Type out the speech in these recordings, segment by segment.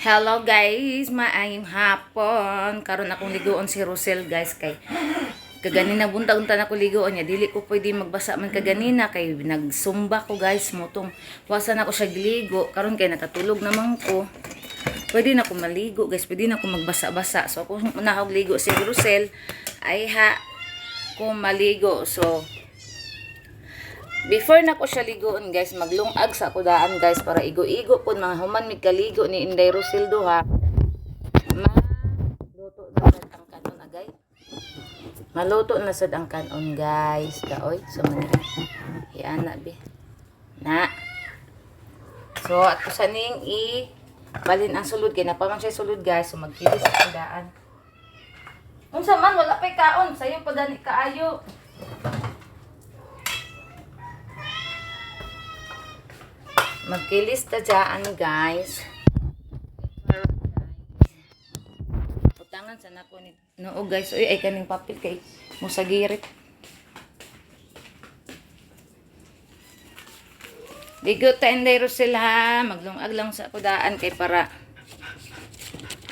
Hello guys, maayong hapon. Karon akong ligoon si Rosel guys kay kaganina buntag-unta na ko ligoon niya. Dili ko pwede magbasa man kaganina kay nagsumba ko guys motong wasan ako siya gligo. Karon kay nakatulog naman ko. Pwede na ko maligo guys, pwede na ko magbasa-basa. So ako na ako ligo si Rosel ay ko maligo. So before na ko siya ligoon guys, maglungag sa kudaan guys para igo-igo po mga human mig kaligo ni Inday Rosel duha. Maluto na sad ang kanon agay. Maluto na sad ang kanon guys. Kaoy, so man iana be. Na. So ato sa ning balin ang sulod kay napaman siya sulod guys, so magkilis sa kudaan. Unsa man wala pay kaon, sayo pa gani kaayo. Magkilis ta dyan guys. Utangan sa nako ni noo guys. Uy ay kaning papel kay musagirit. Ligo ta Inday Rosel ha. Maglungag lang sa kudaan kay para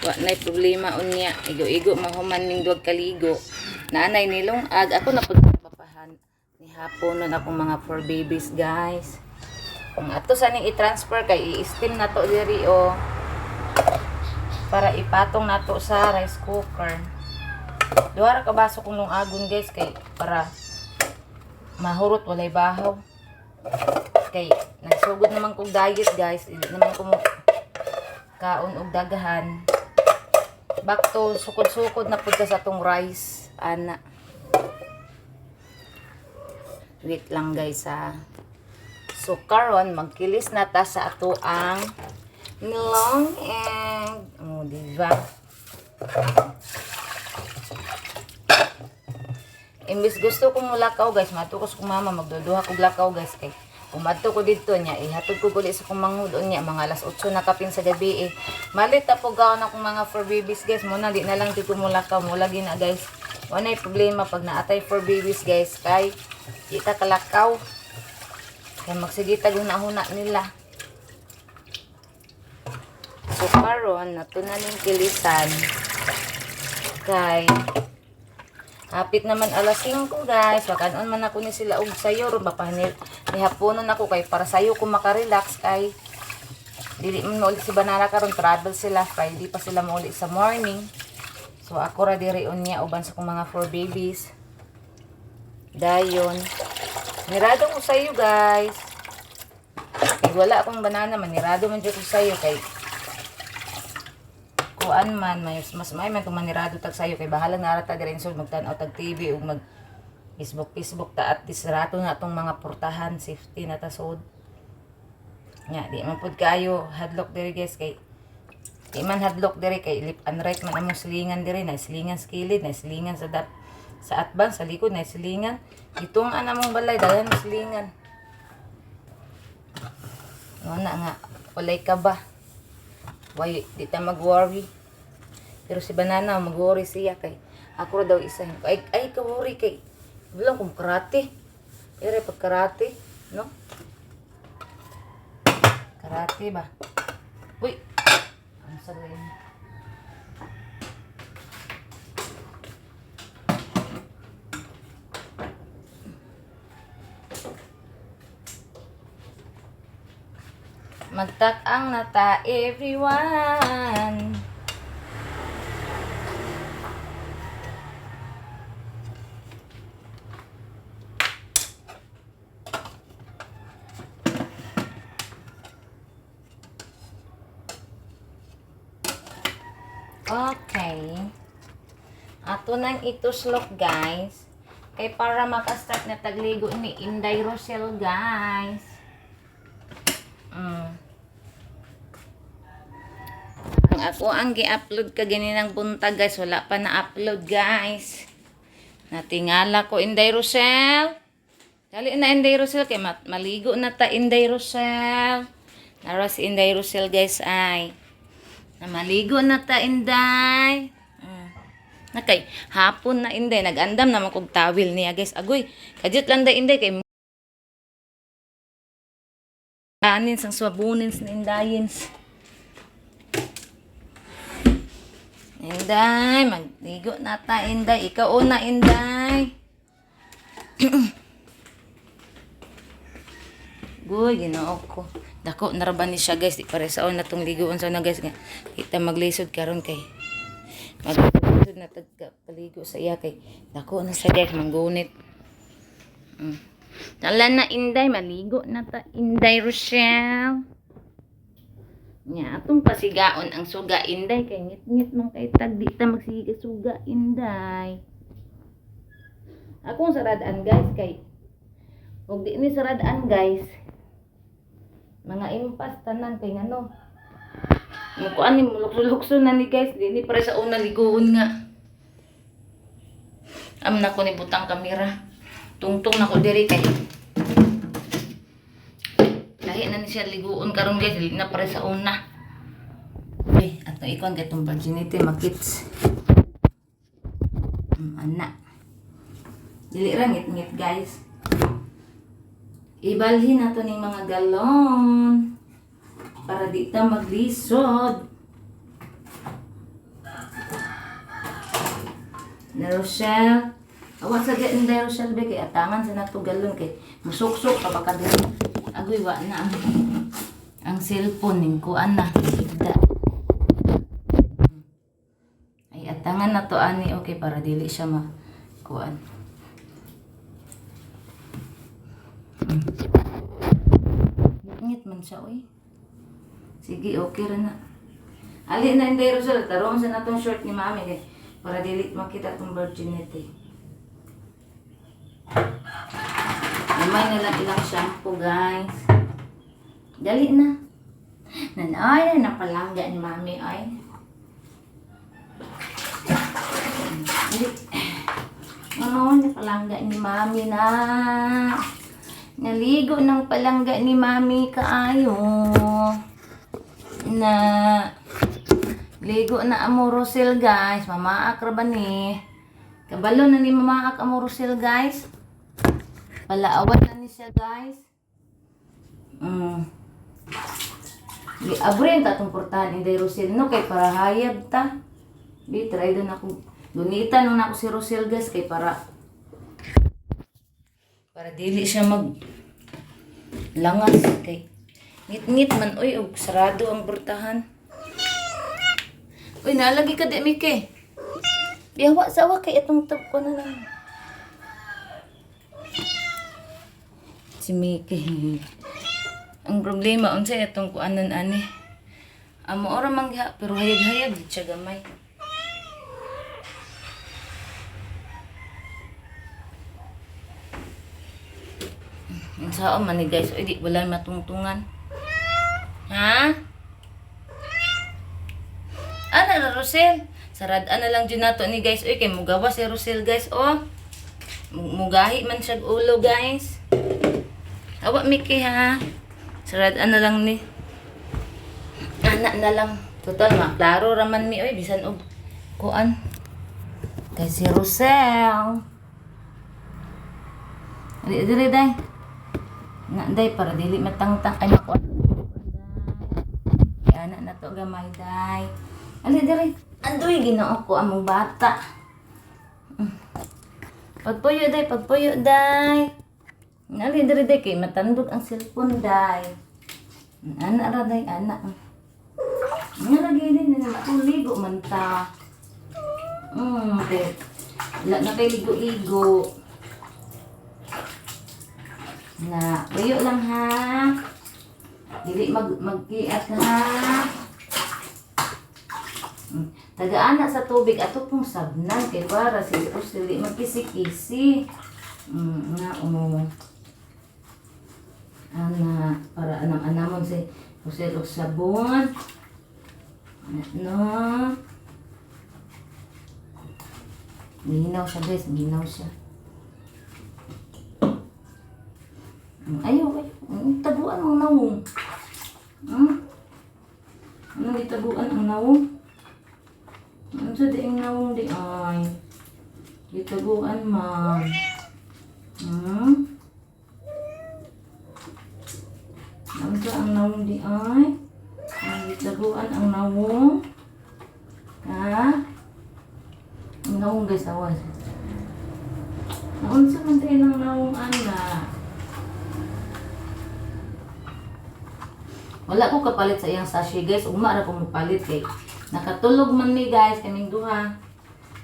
wa nay problema unya. Igo-igo mahuman ning duwag kaligo. Naanay nilungag. Ako na pud papahan ni hapon nun akong mga 4 babies guys. Kung ato sa ning i-transfer kay i-steam na to diri o para ipatong nato sa rice cooker. Duha ra ka baso kung agon guys kay para mahurot walay bahaw. Kay nagsugod naman kog diet guys, hindi naman ko kaon og dagahan. Back to sukod-sukod na pud sa atong rice ana. Wait lang guys ha. So karon magkilis na ta sa ato ang nilong egg. Oh, diba? Imbis gusto kong mulakaw guys, matukos kong mama magduduha kog lakaw guys kay kumadto ko dito niya ihatod ko guli sa kong mangudon niya mga alas 8 na kapin sa gabi Malit ta po gawon akong mga 4 babies guys, muna di na lang dito mulakaw mo lagi na guys. Wala problema pag naatay 4 babies guys kay kita kalakaw. Kaya magsigitag huna-huna nila. So karon nato na ning kilisan. Kay hapit naman alas 5 guys. Wakanon man ako ni sila og sayo ron mapahanil. Nihaponon ako kay para sayo ko makarelax kay dili man mo ulit si Banana karon travel sila kay di pa sila mauli sa morning. So ako ra diri unya uban sa kong mga 4 babies. Dayon. Nirado ko sa iyo guys. Kaya wala akong banana man. Nirado man dyan ko sa iyo kay kuan man. Mas may man kung manirado tag sa iyo. Kay bahala na arata din so magtanaw tag TV o mag Facebook ta at disrato na itong mga portahan. Safety na tasod. Nya, di man pod kayo hadlock diri guys kay di man hadlock diri kay lip and right man among silingan diri na silingan skilid na silingan sa advance sa likod na silingan itong anamong balay dalan silingan no na nga walay ka ba why di ta mag-worry pero si Banana mag-worry siya kay ako daw isa ay ka-worry kay bilang kung karate ere pag karate no karate ba uy ang sabi magtak-ang nata everyone. Okay. Ato nang ituslok guys. Kay para makastart na tagligo ni Inday Rosel guys. Ako ang gi-upload ka ganinang buntag guys, wala pa na-upload guys. Natingala ko Inday Rosel. Dali na Inday Rosel kay maligo na ta Inday Rosel. Nara si Inday Rosel guys ay. Na maligo na ta Inday. Nakay hapon na Inday nagandam naman kog tawil niya guys. Agoy, kadiyot lang da Inday kay anin sang swabunins na indayins. Inday, magligo na ta, Inday. Ikaw una, Inday. Guy, ginoo ko. Dako, naraban ni siya, guys. Di pare sa na tong ligoon sa na, guys. Kita maglisod karon kay. Maglisod na paligo sa iya kay. Dako na sa, guys. Manggunit. Tala na, Inday. Maligo na ta, Inday Rochelle. Nya, atong pasigaon ang suga, Inday. Kay ngit-ngit man kay tag. Di ta magsiga suga, Inday. Akong saradaan, guys, kay. Huwag di ni saradaan, guys. Mga impas, tanan, kay ngano. Mukuan ni, mulukso-lukso na ni, guys. Di ni pare sa una ligoon nga. Am na ko ni butang kamera. Tungtong na ko diri kay. Lahi na ni siya ligoon karon, guys. Dili na pare sa una. Okay, ato ikon kay itong virginity makits. Anak. Dili ra ngit-ngit, guys. Ibalhin nato ning mga galon para di ta maglisod. Na Rochelle, awa sa Inday Rochelle be kay atangan sa nato galon kay musuksok pa ka diri. Agoy wa na ang cellphone ning kuan na. Ay atangan na to ani okay para dili siya kuan. Ngit man siya, oy. Sige, okay ra na. Ali na Inday Rochelle, tarong sa natong short ni mami kay para dili makita tong virginity. May na lang ilang shampoo, guys. Dali na. Nanay na napalangga ni mami, ay. Dali. Ano, napalangga ni mami na. Naligo ng palangga ni mami kaayo. Na ligo na Amorosil, guys. Mamaak ra ba ni? Kabalo na ni mamaak Amorosil, guys. Palaawan na ni siya, guys. Abrin ta itong portahan Inday Rochelle, no? Kay para hayag ta. Di, try doon ako. Dunitan nung ako si Rochelle, guys. Kay para dili siya langas kay ngit-ngit man oy og sarado ang burtahan. Uy, nalagi ka di Mike. Biyawa sa wa kay itong tab ko na lang. Si Mike. Ang problema unsa itong kuanan ani. Amo ora mangha pero hayag-hayag di siya gamay. Saan man ni, guys? Uy, di wala matungtungan. Ha? Ana na Rochelle. Saradaan na lang dyan nato ni, guys. Uy, kay mugawa si Rochelle, guys. Oh. Mugahi man siya ulo, guys. Awa, Mickey, ha? Saradaan na lang ni. Anak na lang. Total, maklaro raman mi. Uy, bisan og kuan. Kay si Rochelle. Dili, day. Day, para dili matangtang. Ay, makuan. Kaya anak na to gamay, day. Ali, dili. Andoy, ginoo ko among bata. Pagpuyo, day. Pagpuyo, day. Ali, dili, day. Kay matandog ang cellphone, day. Anak ra, day. Anak. Nalagay din na matuligo man ta. Okay. Wala na kay ligo-ligo. Na, puyo lang ha. Dili mag-iat ha. Tagaan na sa tubig ato pong sabnan kay para si dili magkisi-kisi. Nga ana para anamon si kusel og sabon. No. Ginaw siya, guys, ginaw siya. Ayaw, tabuan ang nawong. Ano itabuan ang nawong? Ano sa diing nawong di ay? Itabuan man. Ano sa ang nawong di ay? Itabuan ang nawong. Ha? Nawong guys, awan. Naunsa man tayo ng nawong ana. Wala ko kapalit sa iyang sachet guys. Ugma ra ko mapalit kay nakatulog man ni guys kaming duha.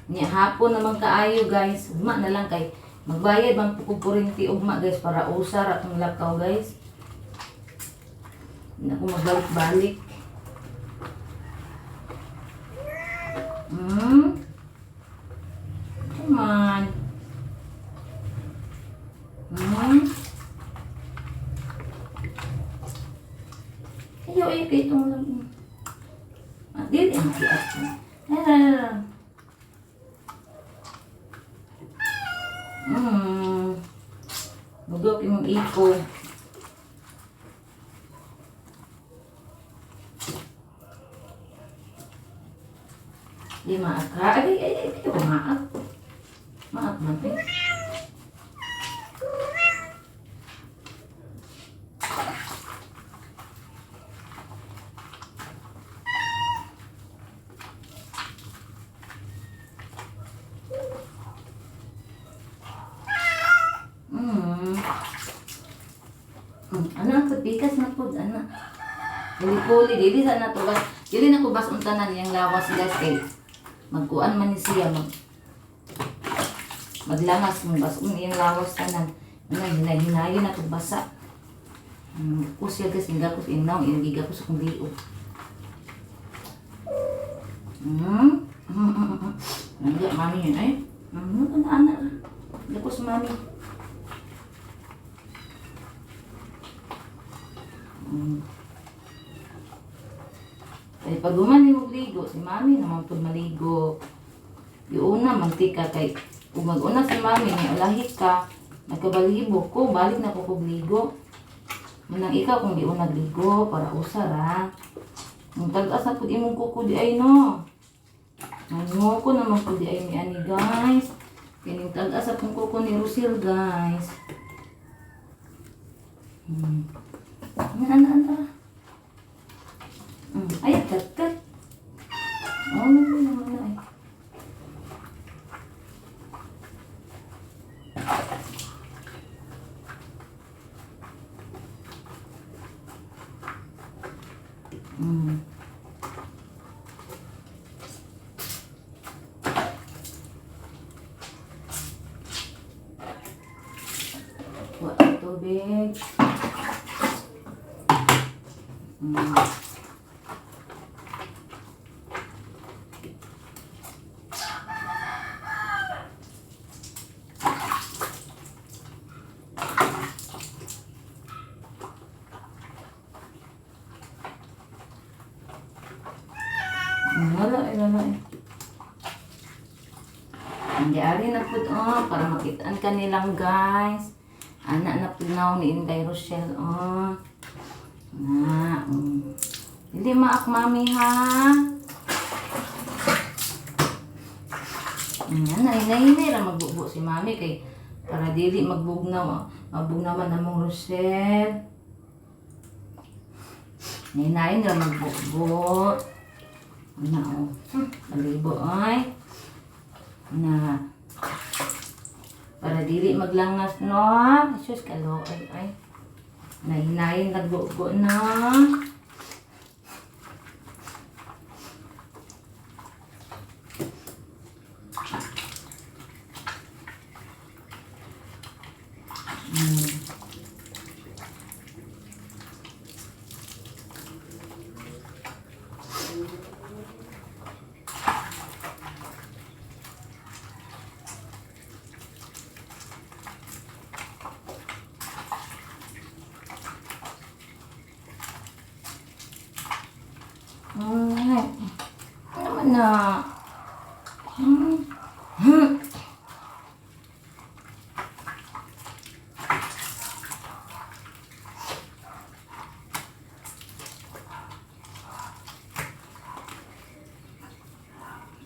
Nya hapon naman kaayo guys. Ugma na lang kay magbayad man po ko kuryente ugma guys para usar atong lakaw guys. Hindi na ko magbalik-balik. Come on. Ayaw eh, kaya itong lang. Dili ang kiat ko. Bugok yung iko. Di maak ka. Ay, ito ko maak. Maak man eh. Anak, pikas na po, anak. Huli-huli, dili sa na to bas. Dili na ko bas untanan yung lawas guys kay magkuan man ni siya maglangas mo bas yung lawas tanan. Hinayin na to basa. Kusya guys, hindi ko inaw, hindi ko sa kong liog. Nandiyan mami yun ay. Anak. Hindi ko sa mami. Kaya pag gumanin mo ligo, si mami naman po maligo. Yung una, mantika kay kung mag-una si mami, may alahit ka, nagkabalibo ko, balik na ko ligo. Manang ikaw kung di una nagligo, para usar ha. Ang tagas na po di mong kuko di ay no. Ang ko naman po di ay ni ani guys. Kining tagas na pong kuko ni Rusil guys. Ano. Ay, kat. Oh, naman ay. Wala tubig. Wala eh. Hindi ari na po para makitaan ka nilang guys. Anak na pinaw ni Inday Rochelle Hindi maak mami ha. Nainay ra magbubo si mami kay para dili magbugnaw. Magbugnawan na mong Rochelle. Nainay ra magbubo. Malibo ay na para dili maglangas no. Jesus kalo ay nahinayin nagbugo na. Naman na.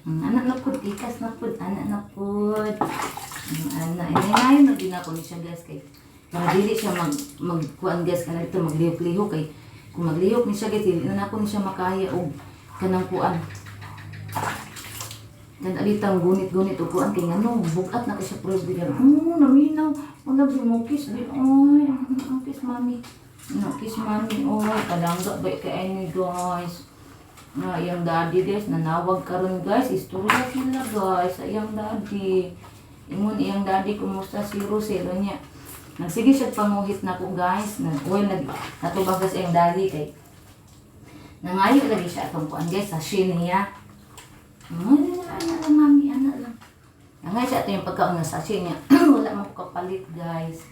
Anak na po, tikas na po, anak na po. Ngayon na din ako ni siya guys kay para dili siya magkuan guys kana dito maglihok-lihok kay kung maglihok ni siya guys dili na ako ni siya makaya og kanang kuan. Dan alitang gunit-gunit upuan kay ngano bukat na kay siya probigan. Naminaw. Wala mo kiss di oy. Ang kiss mami. No kiss mami oy. Kalangga ba kay ni guys. Na iyang daddy guys nanawag karon guys. Istorya sila guys. Iyang daddy. Ingon iyang daddy kumusta si Roselo niya. Nagsige siya panguhit na ko guys. Natubag sa iyang daddy kay nangayo lagi siya atong kuan guys sa niya. Anak lang mami, anak lang. Nga siya ito yung pagkaon na sachet niya. Wala mo ko kapalit guys.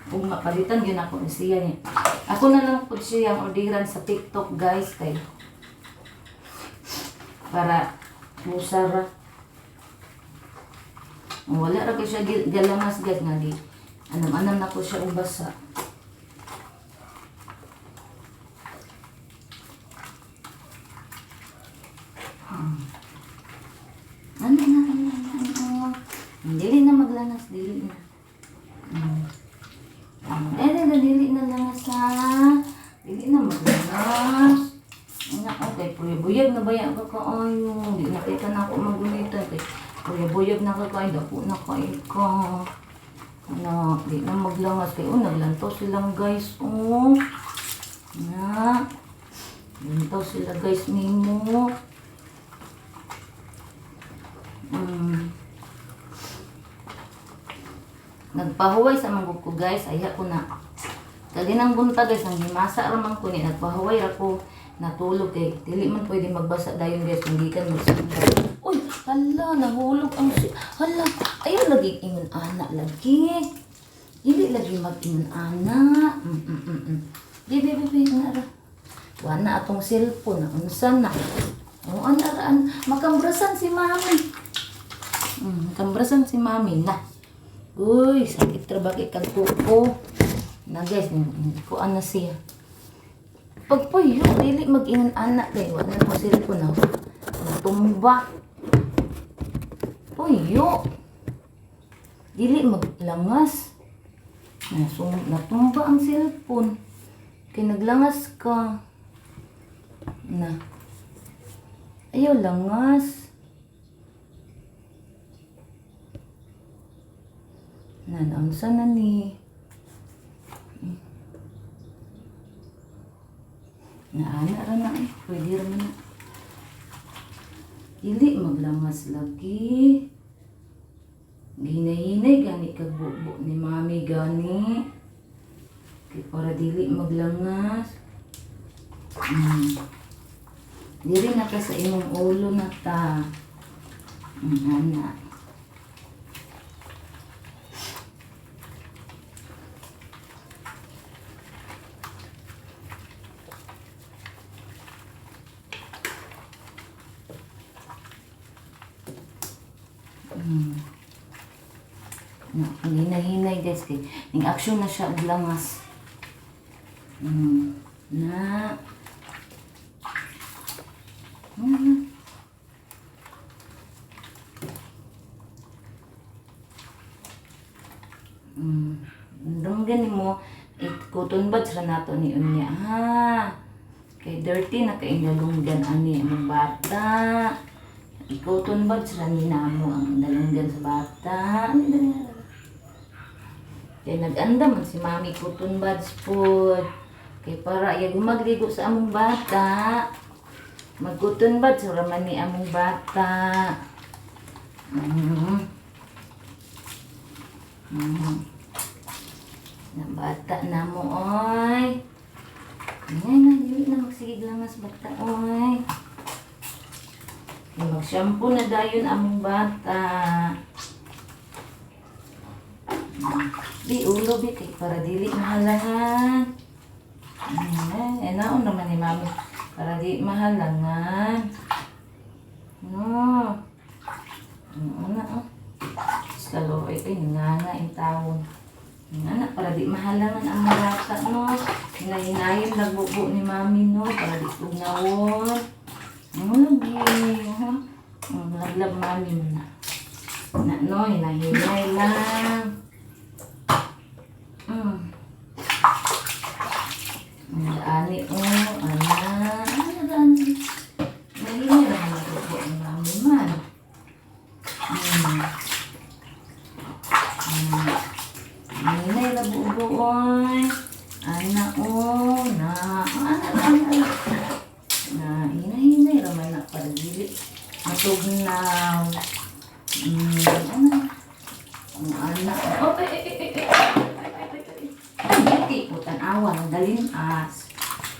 Kung mapalitan yun ako ni siya niya. Ako na lang po siya yung orderan sa TikTok guys. Kay para musara. Wala ra ko siya galamas guys nga di. Anam-anam na ko siya ubasa. Dili na maglanas, dili na. Dili na langas ha. Dili na maglanas. Okay, buyag na bayan ka kaayo. Di na kita na ako magulitan. Buyag na ka kaayo. Dako na kaayo ka. Di na maglangas. Kaya naglantaw silang guys. Lantaw sila guys nimo. Nagpahuway sa manggug ko guys, ay ako na. Kalinang bunta guys, ang himasa ramang ko ni nagpahuway ako, natulog kay dili man pwede magbasa dayon guys, hindi kan magsunda. Uy, hala, nahulog ang hala, ayaw lagi ingon anak lagi. Dili lagi mag-ingon anak. Bibi na ra. Wana atong cellphone na unsan na. Anaraan, makambrasan si mami. Makambrasan si mami na. Uy, sakit trabaki kagkuko. Na guys, kuan na siya. Pagpuyo, dili mag-ingon anak kay wala mo cellphone na. Tumba. Puyo. Dili maglangas. Natumba ang cellphone. Kay naglangas ka. Na. Ayaw langas. Nanamsa na ni. Naana ra na eh. Pwede ra na. Dili maglangas lagi. Ginahinay gani kagbubo ni mami gani. Kaya para dili maglangas. Diri na ka sa imong ulo na ta. Anak. Hinay-hinay guys kay ning action na siya og langas. Na Dunggan mo cotton buds ra nato ni unya ha. Kay dirty na kay dalunggan ani ang bata. Cotton buds ra ni namo ang dalunggan sa bata. Kaya nag-anda man si mami cotton buds food. Kay para iya gumagligo sa among bata. Mag-cotton buds ra man ni among bata. Na bata na mo oy. Ayan na, dili na magsigig langas bata oy. Mag-shampoo na dayon among bata. Di ulo bi kay para dili mahalangan. Naon naman ni mami para di mahalangan. No. Kalo ay nga yung tawon. Nga para di mahalangan ang marata no. Hinahinayin nagbubo ni mami no para di tugnawon. Laglab mami mo na. No, hinahinay lang. Ani ana. Nahinay lang nagbubo ni mami man. para dili matugnaw. Ano? Ang anak. Oh, hindi po tanawa ng dalinas.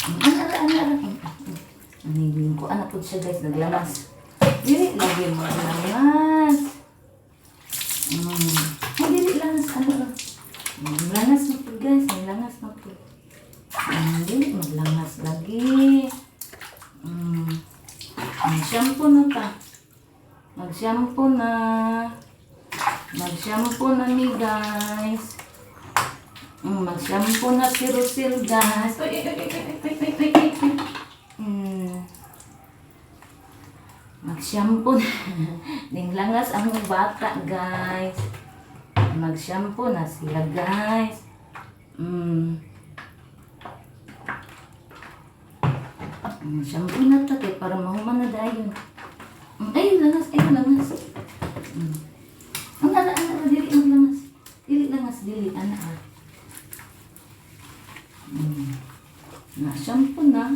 Ano. Anigin ko. Anak po siya guys, naglamas. Dili lagi mo lamas. Dili lamas. Ano? Maglangas mo po guys. Maglangas mo po. Dili maglangas lagi. Mag-shampoo na ta. Mag-shampoo na. Mag-shampoo na ni guys. Mag-shampoo na si Rusil guys. Mag-shampoo na. Ninglangas ang bata guys. Mag-shampoo na sila guys. Shampoo na ta kay para mahuman na dayon. Ayun langas. Ana, dili ang langas. Dili, ana. Na shampoo na.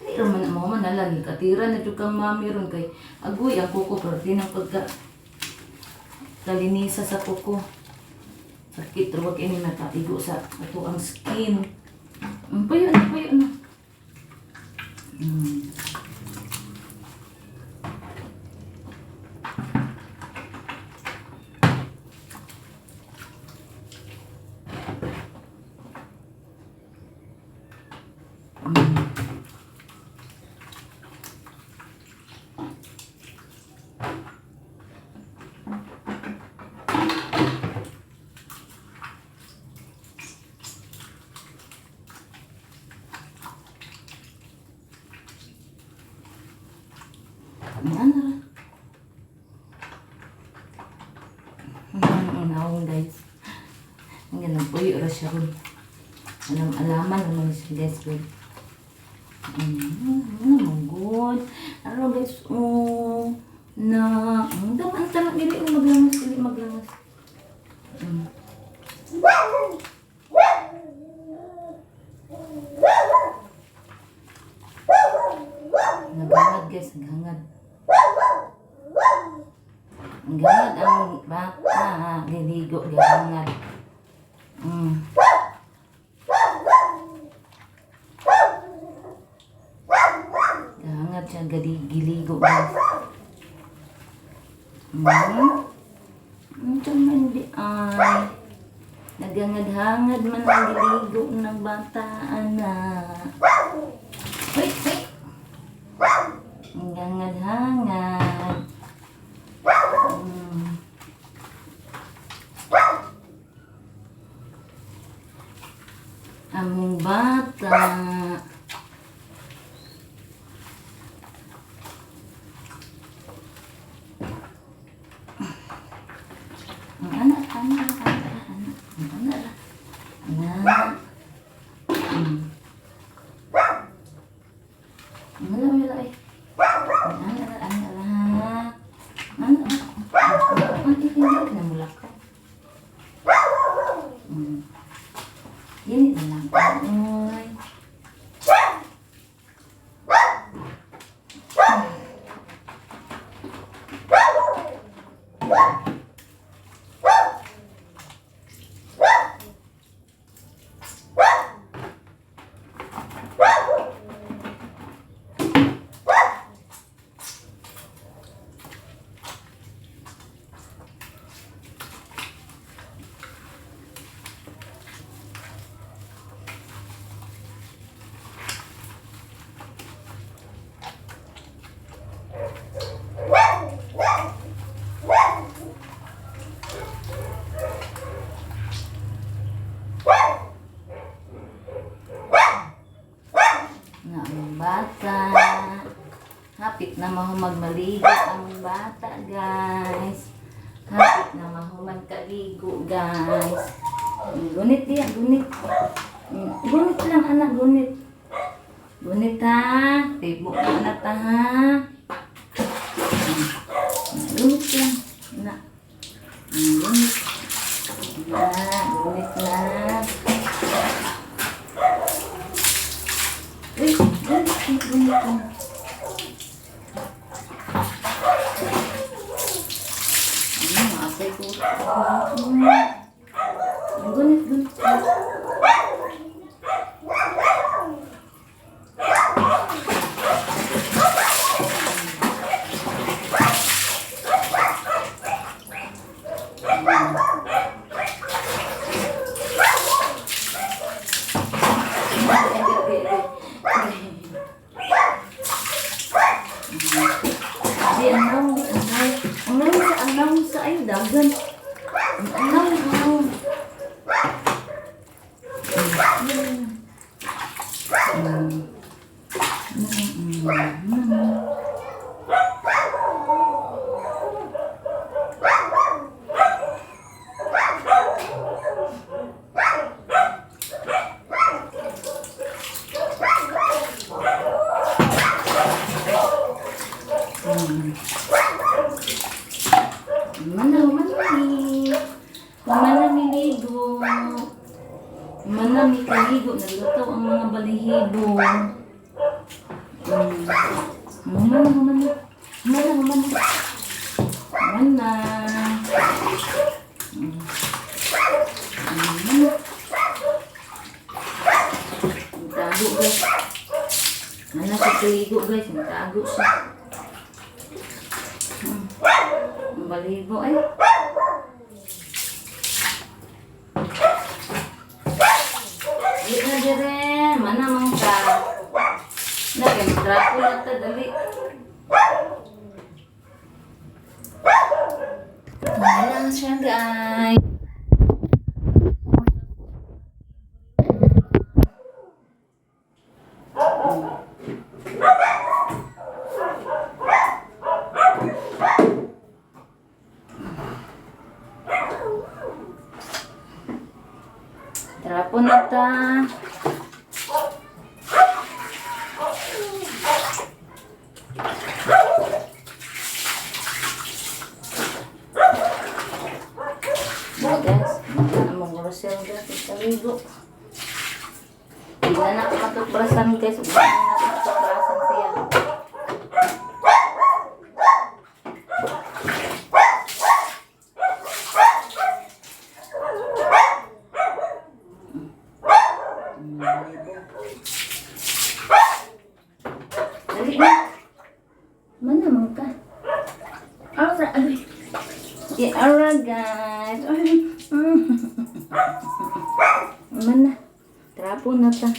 Dili man mo manalagi katira na jud kang mami ron kay agoy ang kuko perti ng pagka kalinisa sa kuko. Sakit ro wag ini nakaigo sa ato ang skin. Payo na. Ano guys. Ang ganang puyo ra siya ron. Alaman naman siya guys. Good. Ano guys. Tamak dili maglangas. Naghangad guys, naghangad. Ang gangad ang bata, liligo, gangad. Gangad siya, giligo guys. Ito man di ay. Nagangad-hangad man ang giligo ng bata, anak. Wait. Ang gangad-hangad. Among bata. Anak. Ini lang. Bata. Hapit na mahumag maligo ang bata, guys. Hapit na mahumag kaligo, guys. Gunit diya, gunit. Gunit lang, anak, gunit. Gunit, ha? Tibo ka na ta, ha? Gunit lang, anak. Gunit. Gunit lang. Uy, gunit lang. Di anaw, anaw sa ay dagan. Anaw. Manamiligo. Manamikaligo. Nagluto ang mga balihibo. Mana. Tago guys. Mana sa kaligo guys. Tago siya. Ang balihibo ay. Dire, mana mang ka? Dali, Dracula ta dali. Wala siya guys. Trapon na ta. Guys, among grosel guys sa ligo. Hindi na nakapatubrasan guys. Hindi na nakapatubrasan siya. Dali na. Mana man ka? Ara, ay. Ara guys. Mana? Trapo na ta.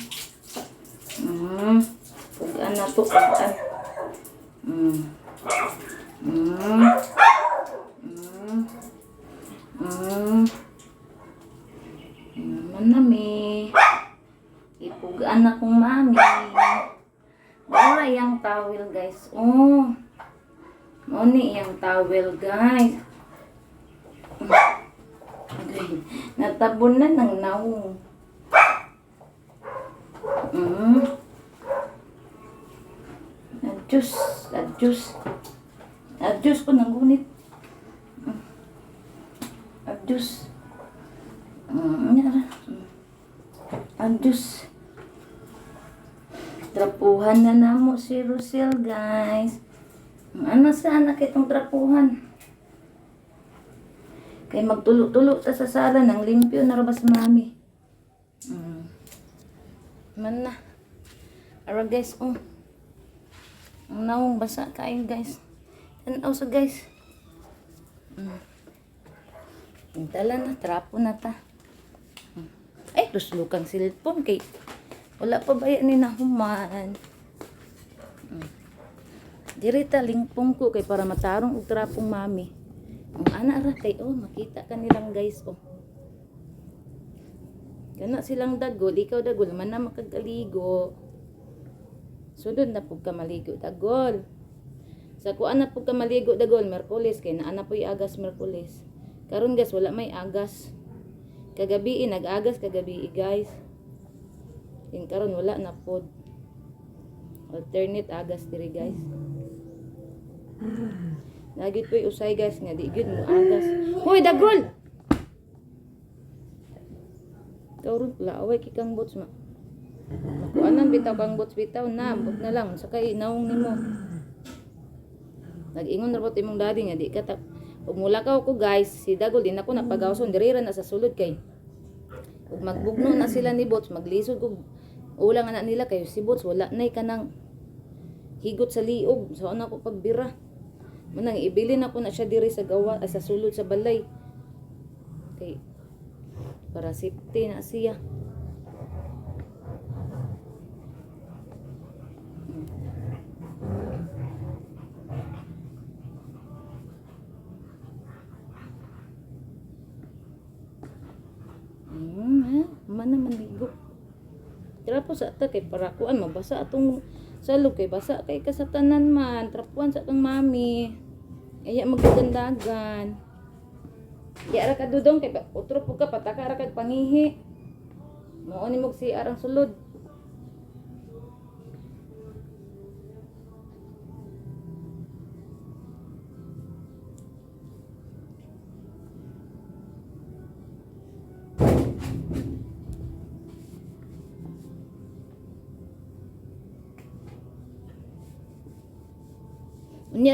Pugaan na to, pugaan. Manami. Ipugaan na kong mami. Wala yung towel guys. Oh. Moni yung towel guys. Okay. Natabon na ng naw. Adjust ko ng gunit. Adjust. Adjust. Trapuhan na namo si Rosel guys. Ano sa anak itong trapuhan? Kaya magtulo-tulo ta sa sala ng limpyo na rabas mami. Man na. Ara guys, oh. Ang naong basa kain guys. Tanaw sa guys. Tala na, trapo na ta. Ay, tuslukang cellphone kay wala pa ba yan ni nahuman. Dirita lingpong ko kay para matarong og trapong mami. Ang ana ra kay makita kanilang guys oh. Kana silang dagol, ikaw dagol man na makagaligo. Sunod na pug ka maligo dagol. Sa kuan na pug ka maligo dagol Miyerkules kay naana poy agas Miyerkules. Karon guys wala may agas. Kagabi nag-agas kagabi guys. King karon wala na pod. Alternate agas diri guys. Lagi po'y usay guys nga di gud mo agas. Hoy dagol. Karon laaway kikang bots ma. Nakuanan bitaw kang bots bitaw na ambot na lang sakay naong nimo. Nag-ingon ra bot imong daddy nga di ka ta ug mulakaw ko guys si dagol din ako napagawson diri ra na sa sulod kay. Ug magbugno na sila ni bots maglisod kog ulang anak nila kay si bots wala nay kanang higot sa liog so ana ko pagbira. Manang ibilin ako na siya diri sa gawa sa sulod sa balay. Okay. Para safety na siya. mana man ligo. Trapo sa ata kay para kuan mabasa atong salog kay basa kay kasatanan man. Trapuan sa kang mami. Aya magdandagan. Di ara ka dudong kay utro pug ka pataka ra kag pangihi. Mao ni mog si arang sulod.